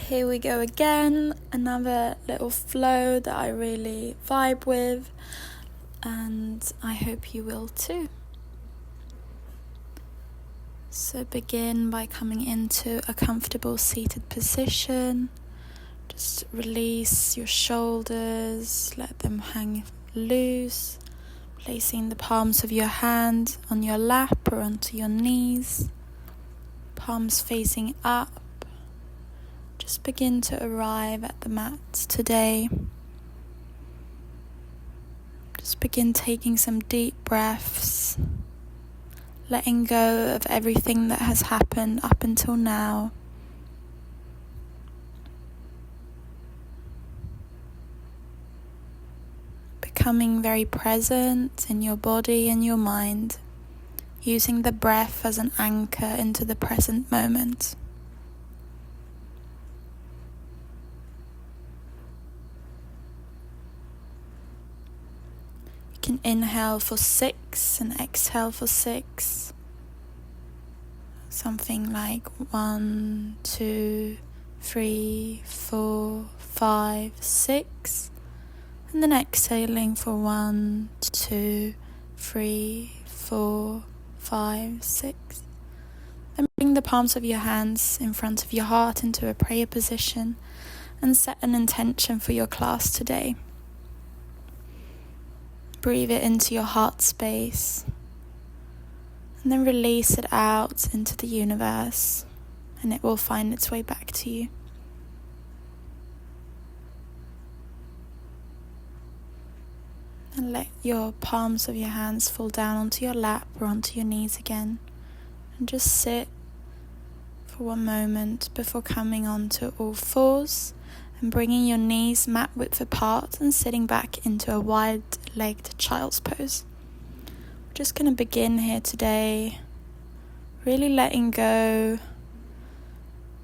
Here we go again, another little flow that I really vibe with, and I hope you will too. So begin by coming into a comfortable seated position. Just release your shoulders, let them hang loose, placing the palms of your hand on your lap or onto your knees, palms facing up. Just begin to arrive at the mat today. Just begin taking some deep breaths, letting go of everything that has happened up until now. Becoming very present in your body and your mind, using the breath as an anchor into the present moment. You can inhale for 6 and exhale for 6. Something like 1, 2, 3, 4, 5, 6. And then exhaling for 1, 2, 3, 4, 5, 6. Then bring the palms of your hands in front of your heart into a prayer position and set an intention for your class today. Breathe it into your heart space and then release it out into the universe, and it will find its way back to you. And let your palms of your hands fall down onto your lap or onto your knees again, and just sit for one moment before coming onto all fours and bringing your knees mat width apart and sitting back into a wide-legged child's pose. We're just going to begin here today, really letting go,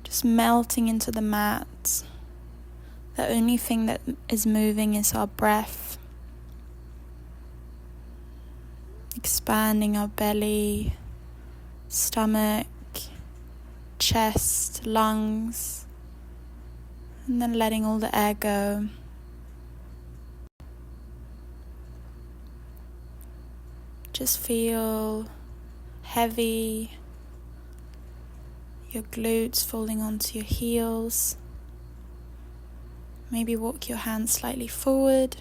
just melting into the mat. The only thing that is moving is our breath, expanding our belly, stomach, chest, lungs, and then letting all the air go. Just feel heavy, your glutes falling onto your heels. Maybe walk your hands slightly forward.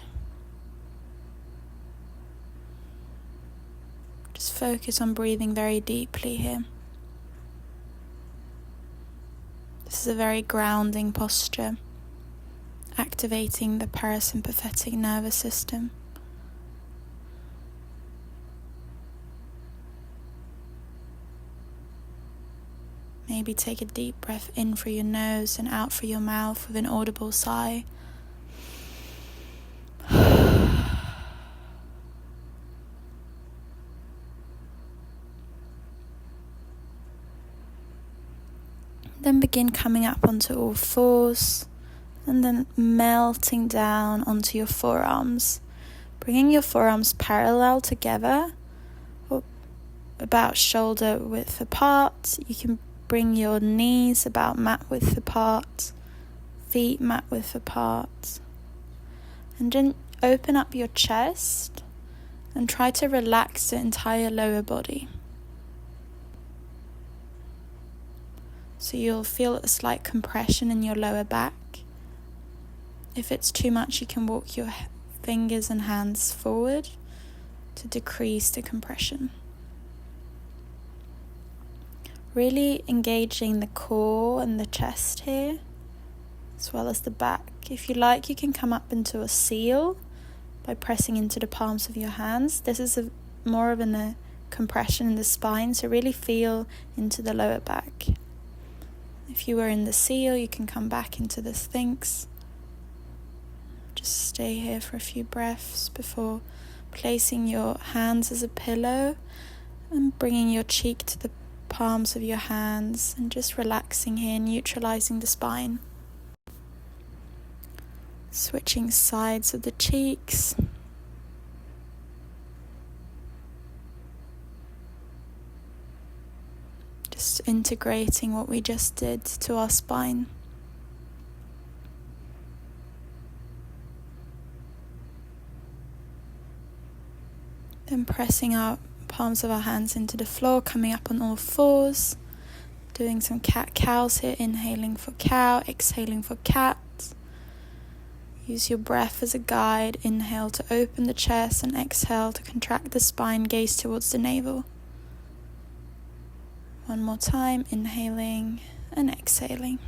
Just focus on breathing very deeply here. This is a very grounding posture, activating the parasympathetic nervous system. Maybe take a deep breath in through your nose and out through your mouth with an audible sigh. Then begin coming up onto all fours and then melting down onto your forearms, bringing your forearms parallel together or about shoulder width apart. You can bring your knees about mat width apart, feet mat width apart, and then open up your chest and try to relax the entire lower body. So you'll feel a slight compression in your lower back. If it's too much, you can walk your fingers and hands forward to decrease the compression. Really engaging the core and the chest here, as well as the back. If you like, you can come up into a seal by pressing into the palms of your hands. This is more of a compression in the spine, so really feel into the lower back. If you were in the seal, you can come back into the Sphinx. Just stay here for a few breaths before placing your hands as a pillow and bringing your cheek to the palms of your hands and just relaxing here, neutralizing the spine. Switching sides of the cheeks. Just integrating what we just did to our spine. Then pressing our palms of our hands into the floor, coming up on all fours, doing some cat-cows here, inhaling for cow, exhaling for cat. Use your breath as a guide. Inhale to open the chest and exhale to contract the spine, gaze towards the navel. One more time, inhaling and exhaling.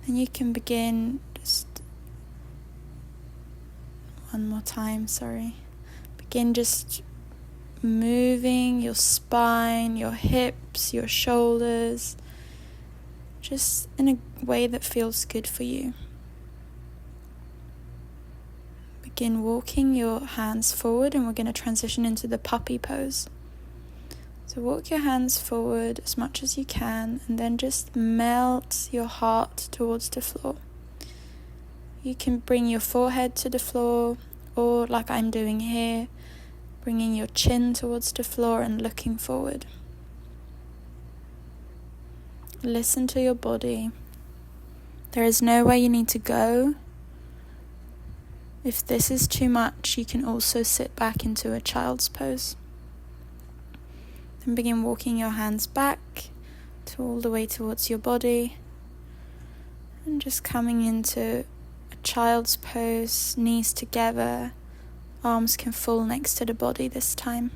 Then you can begin Begin just moving your spine, your hips, your shoulders, just in a way that feels good for you. Begin walking your hands forward, and we're going to transition into the puppy pose. So walk your hands forward as much as you can, and then just melt your heart towards the floor. You can bring your forehead to the floor, or like I'm doing here, bringing your chin towards the floor and looking forward. Listen to your body. There is nowhere you need to go. If this is too much, you can also sit back into a child's pose. Then begin walking your hands back to all the way towards your body, and just coming into a child's pose, knees together, arms can fall next to the body this time.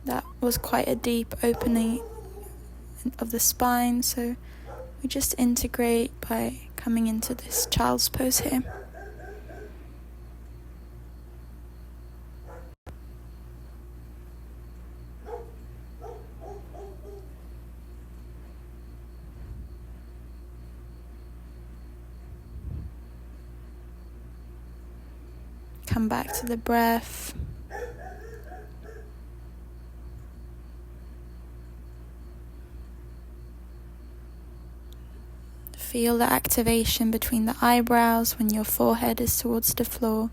That was quite a deep opening of the spine, so we just integrate by coming into this child's pose here. Come back to the breath. Feel the activation between the eyebrows when your forehead is towards the floor.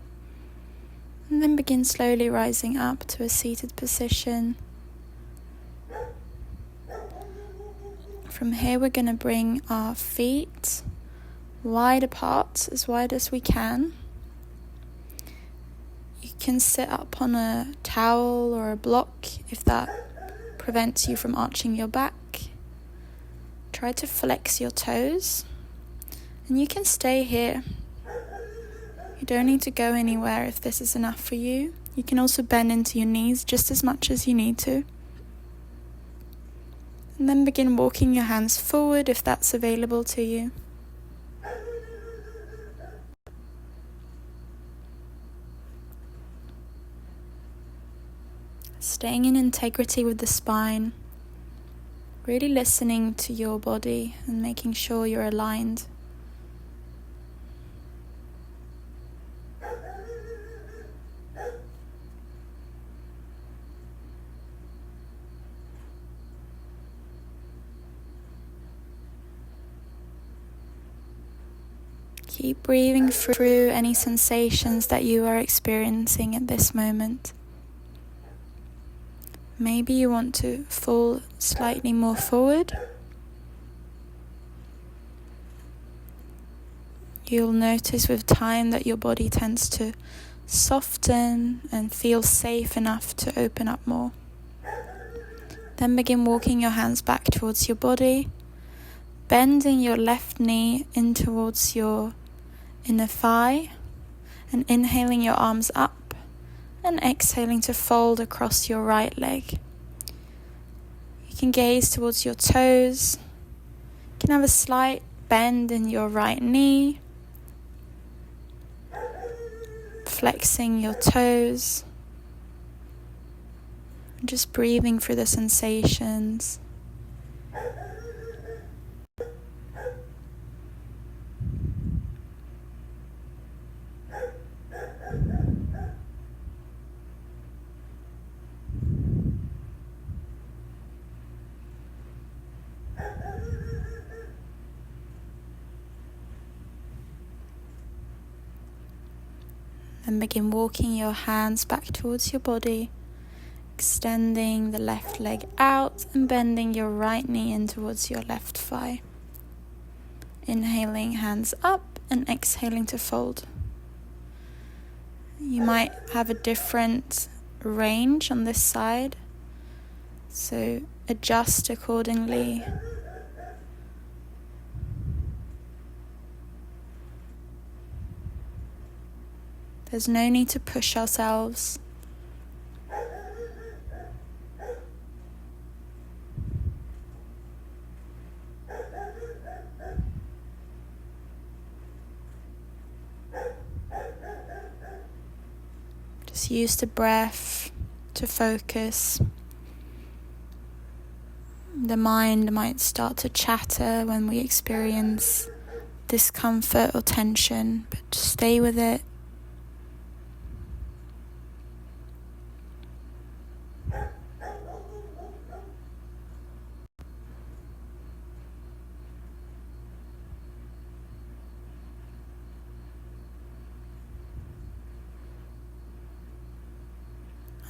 And then begin slowly rising up to a seated position. From here we're going to bring our feet wide apart, as wide as we can. You can sit up on a towel or a block if that prevents you from arching your back. Try to flex your toes, and you can stay here. You don't need to go anywhere if this is enough for you. You can also bend into your knees just as much as you need to. And then begin walking your hands forward if that's available to you. Staying in integrity with the spine, really listening to your body and making sure you're aligned. Keep breathing through any sensations that you are experiencing at this moment. Maybe you want to fall slightly more forward. You'll notice with time that your body tends to soften and feel safe enough to open up more. Then begin walking your hands back towards your body, bending your left knee in towards your inner thigh, and inhaling your arms up and exhaling to fold across your right leg. You can gaze towards your toes. You can have a slight bend in your right knee, flexing your toes, and just breathing through the sensations. And begin walking your hands back towards your body, extending the left leg out and bending your right knee in towards your left thigh. Inhaling, hands up, and exhaling to fold. You might have a different range on this side, so adjust accordingly. There's no need to push ourselves. Just use the breath to focus. The mind might start to chatter when we experience discomfort or tension, but just stay with it.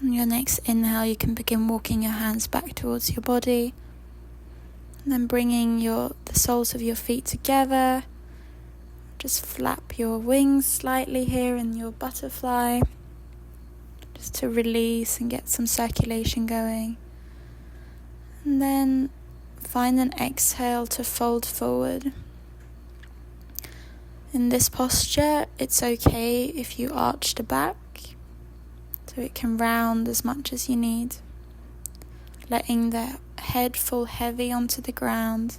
On your next inhale, you can begin walking your hands back towards your body, and then bringing the soles of your feet together. Just flap your wings slightly here in your butterfly, just to release and get some circulation going. And then find an exhale to fold forward. In this posture, it's okay if you arch the back, so it can round as much as you need, letting the head fall heavy onto the ground.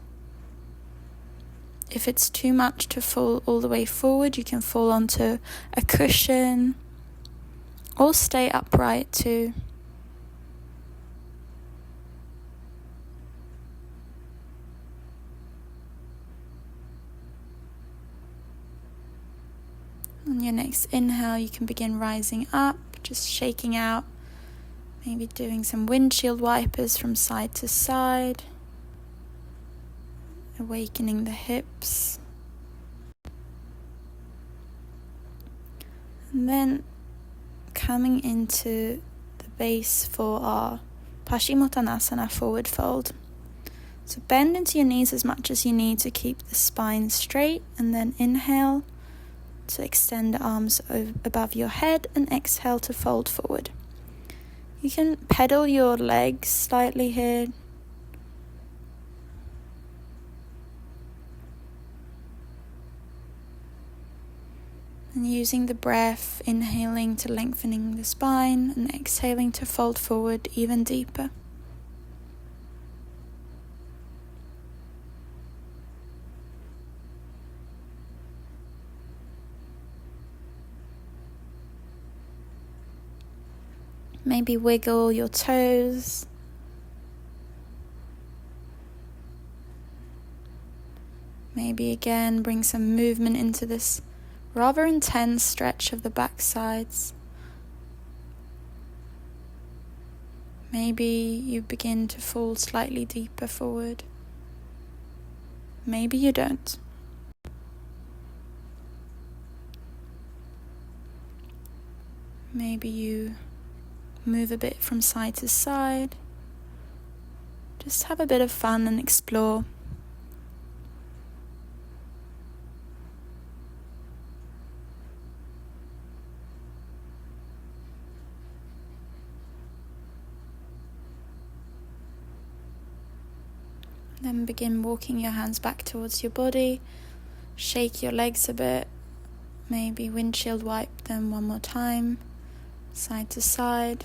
If it's too much to fall all the way forward, you can fall onto a cushion or stay upright too. On your next inhale, you can begin rising up, just shaking out, maybe doing some windshield wipers from side to side, awakening the hips. And then coming into the base for our Paschimottanasana forward fold. So bend into your knees as much as you need to keep the spine straight, and then inhale to extend the arms above your head, and exhale to fold forward. You can pedal your legs slightly here. And using the breath, inhaling to lengthening the spine, and exhaling to fold forward even deeper. Maybe wiggle your toes. Maybe again bring some movement into this rather intense stretch of the back sides. Maybe you begin to fall slightly deeper forward. Maybe you don't. Maybe you move a bit from side to side. Just have a bit of fun and explore. Then begin walking your hands back towards your body. Shake your legs a bit. Maybe windshield wipe them one more time, side to side.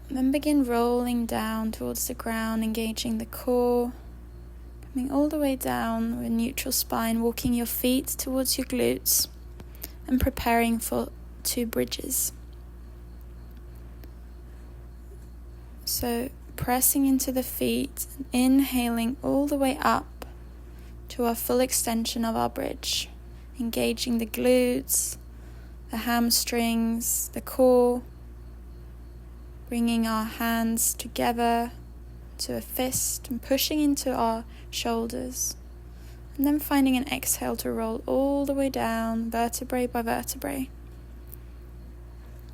Then begin rolling down towards the ground, engaging the core, coming all the way down with neutral spine, walking your feet towards your glutes and preparing for 2 bridges. So pressing into the feet, and inhaling all the way up to our full extension of our bridge, engaging the glutes, the hamstrings, the core, bringing our hands together to a fist and pushing into our shoulders, and then finding an exhale to roll all the way down, vertebrae by vertebrae.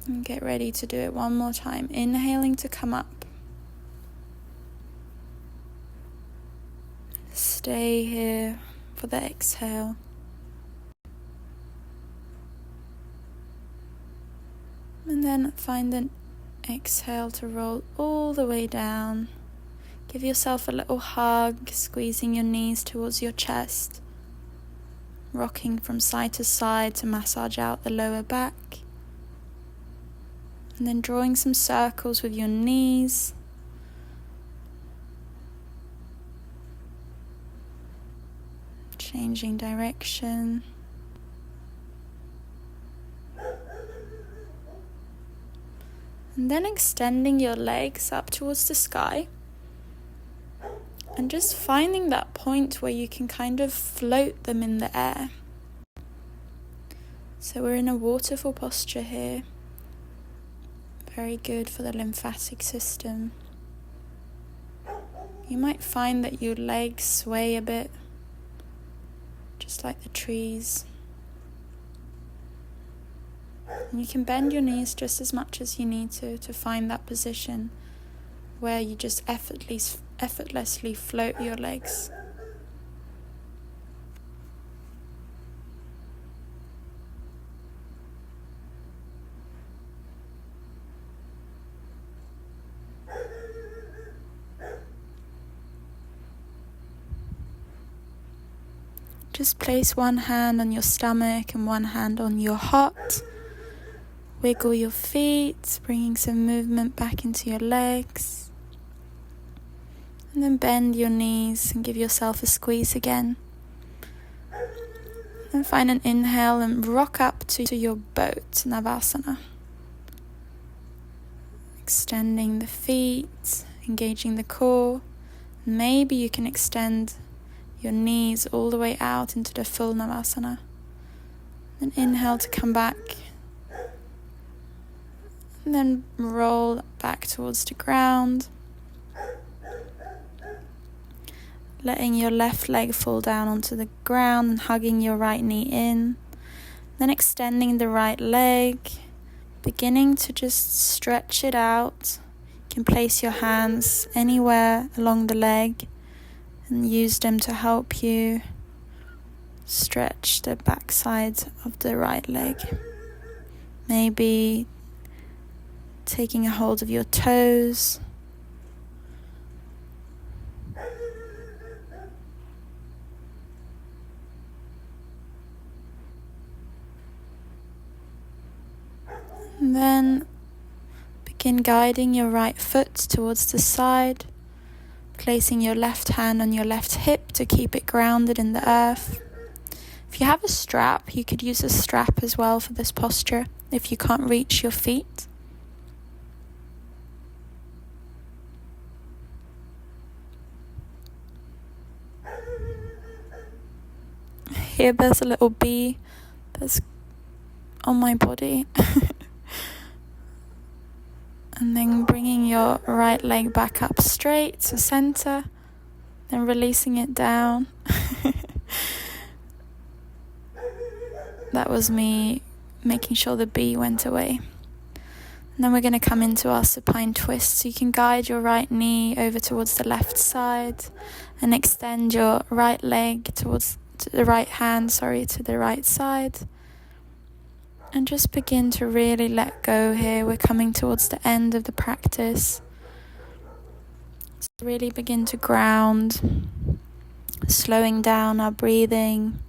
And get ready to do it one more time, inhaling to come up. Stay here for the exhale. And then find an exhale to roll all the way down. Give yourself a little hug, squeezing your knees towards your chest, rocking from side to side to massage out the lower back. And then drawing some circles with your knees. Changing direction. And then extending your legs up towards the sky. And just finding that point where you can kind of float them in the air. So we're in a waterfall posture here. Very good for the lymphatic system. You might find that your legs sway a bit, just like the trees. And you can bend your knees just as much as you need to find that position where you just effortlessly float your legs. Just place one hand on your stomach and one hand on your heart. Wiggle your feet, bringing some movement back into your legs. And then bend your knees and give yourself a squeeze again. And find an inhale and rock up to your boat, Navasana. Extending the feet, engaging the core. Maybe you can extend your knees all the way out into the full Navasana. Then inhale to come back. And then roll back towards the ground. Letting your left leg fall down onto the ground and hugging your right knee in. Then extending the right leg. Beginning to just stretch it out. You can place your hands anywhere along the leg and use them to help you stretch the backside of the right leg. Maybe taking a hold of your toes. And then begin guiding your right foot towards the side, placing your left hand on your left hip to keep it grounded in the earth. If you have a strap, you could use a strap as well for this posture if you can't reach your feet. Here there's a little bee that's on my body. And then bringing your right leg back up straight to center, then releasing it down. That was me making sure the bee went away. And then we're going to come into our supine twist. So you can guide your right knee over towards the left side and extend your right leg to the right hand, to the right side. And just begin to really let go here. We're coming towards the end of the practice. So really begin to ground, slowing down our breathing.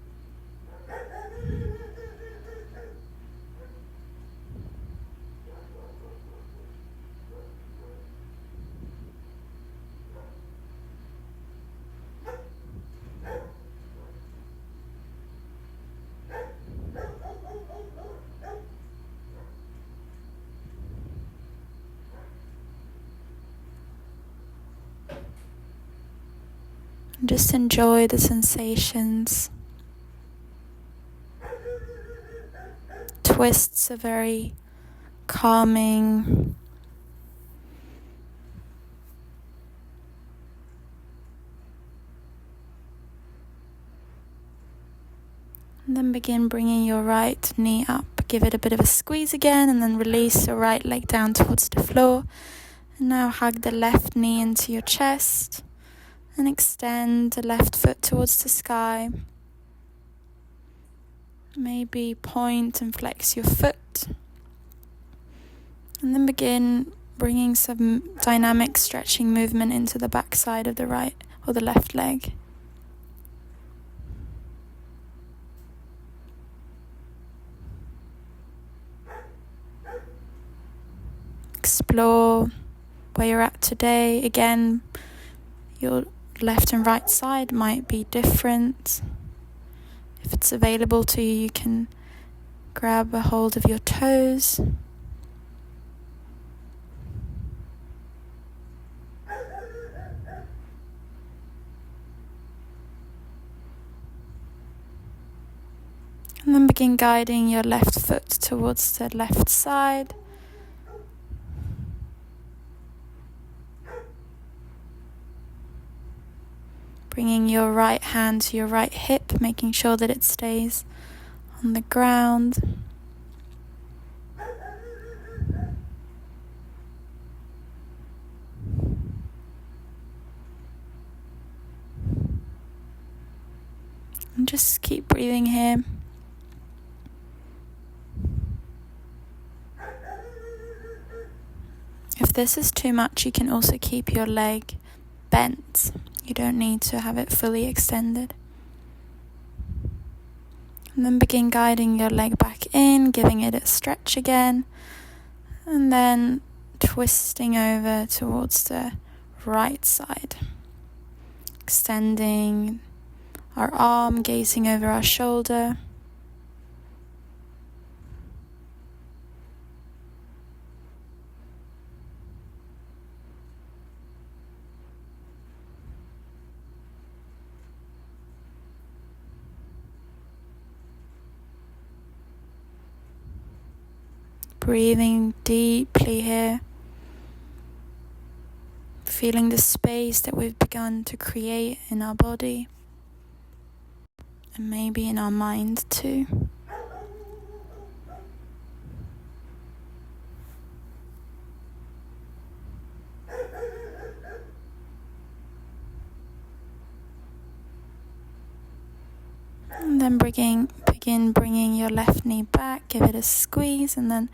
Just enjoy the sensations. Twists are very calming. And then begin bringing your right knee up. Give it a bit of a squeeze again and then release your right leg down towards the floor. And now hug the left knee into your chest. And extend the left foot towards the sky. Maybe point and flex your foot. And then begin bringing some dynamic stretching movement into the back side of the right or the left leg. Explore where you're at today. Again, your left and right side might be different. If it's available to you, you can grab a hold of your toes. And then begin guiding your left foot towards the left side. Bringing your right hand to your right hip, making sure that it stays on the ground. And just keep breathing here. If this is too much, you can also keep your leg bent. You don't need to have it fully extended. And then begin guiding your leg back in, giving it a stretch again. And then twisting over towards the right side. Extending our arm, gazing over our shoulder. Breathing deeply here, feeling the space that we've begun to create in our body and maybe in our mind too. And then begin bringing your left knee back, give it a squeeze, and then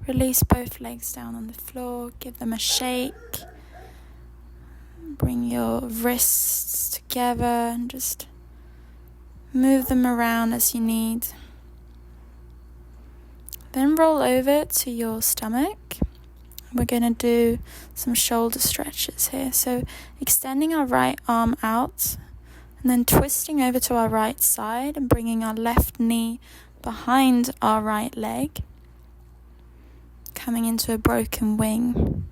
release both legs down on the floor, give them a shake. Bring your wrists together and just move them around as you need. Then roll over to your stomach. We're going to do some shoulder stretches here. So extending our right arm out and then twisting over to our right side and bringing our left knee behind our right leg, coming into a broken wing.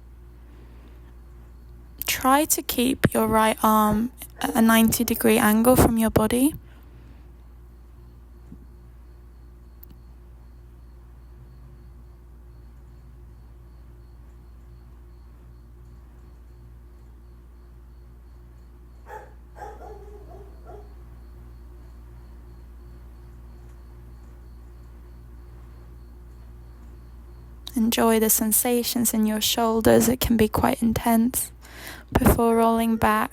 Try to keep your right arm at a 90-degree angle from your body. Enjoy the sensations in your shoulders. It can be quite intense. Before rolling back,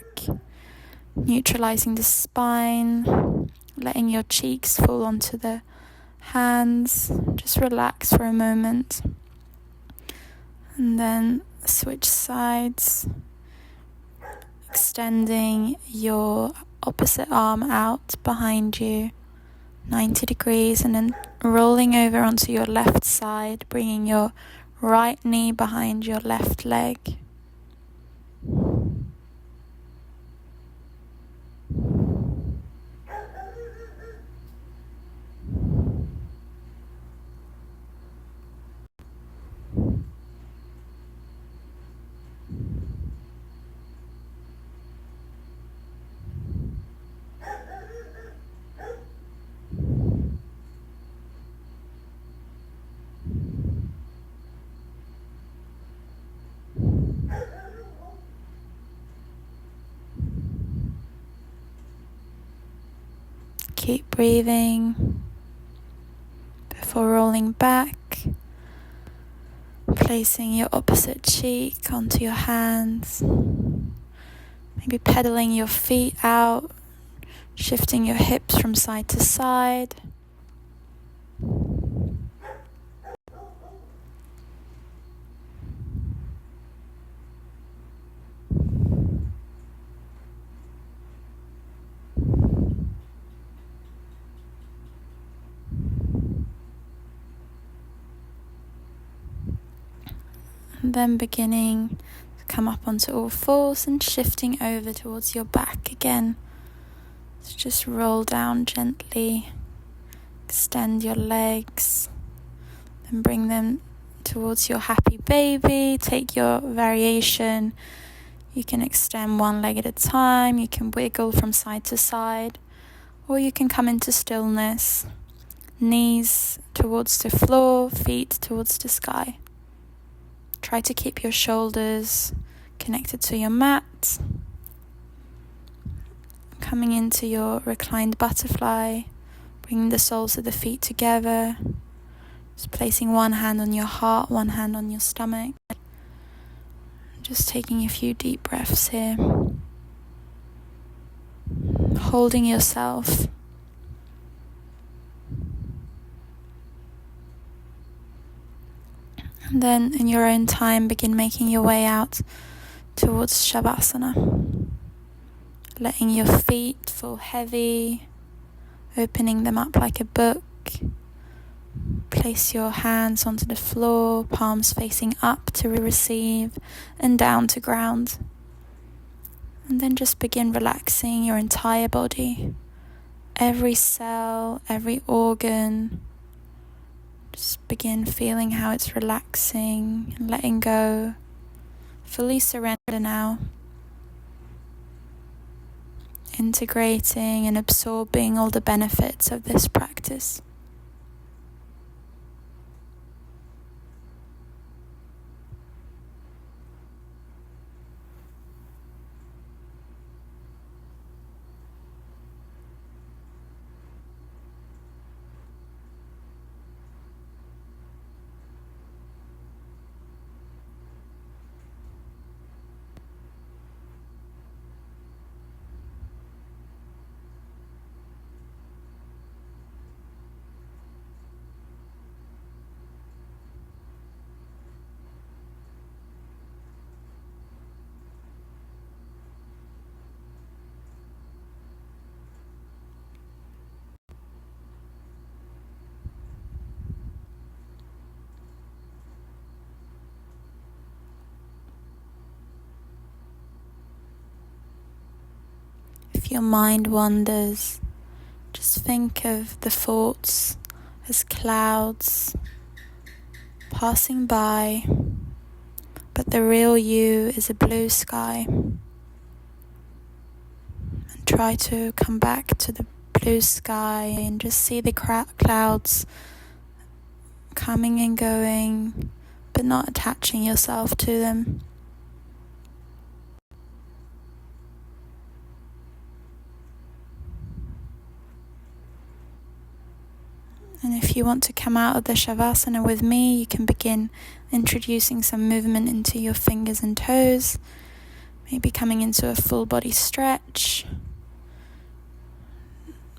neutralizing the spine, letting your cheeks fall onto the hands. Just relax for a moment. And then switch sides, extending your opposite arm out behind you, 90 degrees, and then rolling over onto your left side, bringing your right knee behind your left leg. Keep breathing before rolling back, placing your opposite cheek onto your hands, maybe pedaling your feet out, shifting your hips from side to side. And then beginning to come up onto all fours and shifting over towards your back again. So just roll down gently, extend your legs, then bring them towards your happy baby. Take your variation. You can extend one leg at a time, you can wiggle from side to side, or you can come into stillness, knees towards the floor, feet towards the sky. Try to keep your shoulders connected to your mat. Coming into your reclined butterfly, bringing the soles of the feet together. Just placing one hand on your heart, one hand on your stomach. Just taking a few deep breaths here. Holding yourself. And then in your own time, begin making your way out towards Shavasana. Letting your feet fall heavy, opening them up like a book. Place your hands onto the floor, palms facing up to receive and down to ground. And then just begin relaxing your entire body. Every cell, every organ. Just begin feeling how it's relaxing and letting go. Fully surrender now. Integrating and absorbing all the benefits of this practice. If your mind wanders, just think of the thoughts as clouds passing by, but the real you is a blue sky. And try to come back to the blue sky and just see the clouds coming and going, but not attaching yourself to them. And if you want to come out of the Shavasana with me, you can begin introducing some movement into your fingers and toes. Maybe coming into a full body stretch.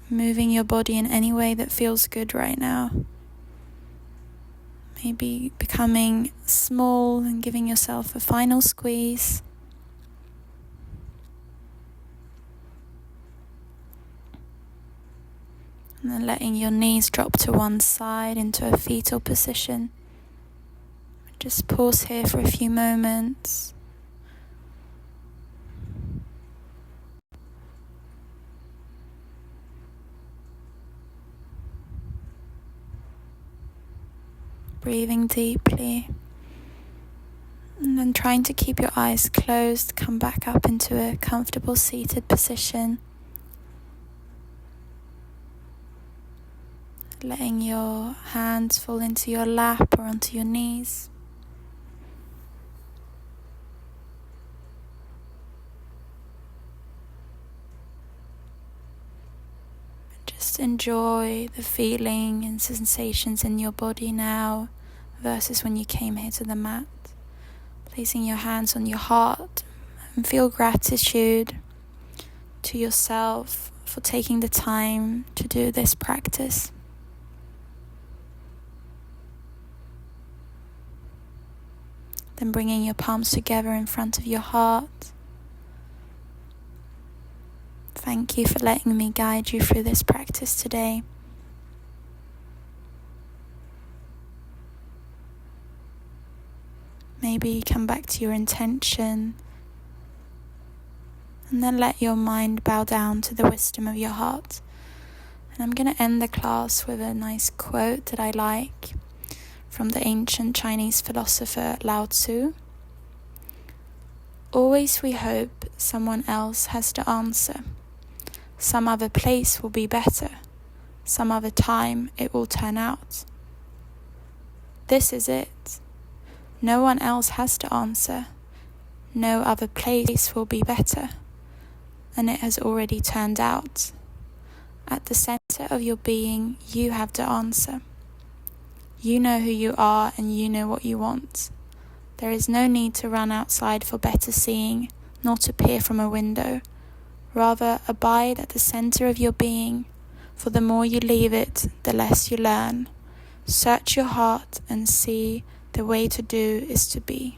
Moving your body in any way that feels good right now. Maybe becoming small and giving yourself a final squeeze. And then letting your knees drop to one side into a fetal position. Just pause here for a few moments. Breathing deeply. And then trying to keep your eyes closed, come back up into a comfortable seated position. Letting your hands fall into your lap or onto your knees. Just enjoy the feeling and sensations in your body now versus when you came here to the mat. Placing your hands on your heart and feel gratitude to yourself for taking the time to do this practice. Then bringing your palms together in front of your heart. Thank you for letting me guide you through this practice today. Maybe come back to your intention, and then let your mind bow down to the wisdom of your heart. And I'm going to end the class with a nice quote that I like from the ancient Chinese philosopher Lao Tzu. Always we hope someone else has the answer. Some other place will be better. Some other time it will turn out. This is it. No one else has the answer. No other place will be better. And it has already turned out. At the center of your being, you have the answer. You know who you are and you know what you want. There is no need to run outside for better seeing, nor to peer from a window. Rather, abide at the center of your being, for the more you leave it, the less you learn. Search your heart and see the way to do is to be.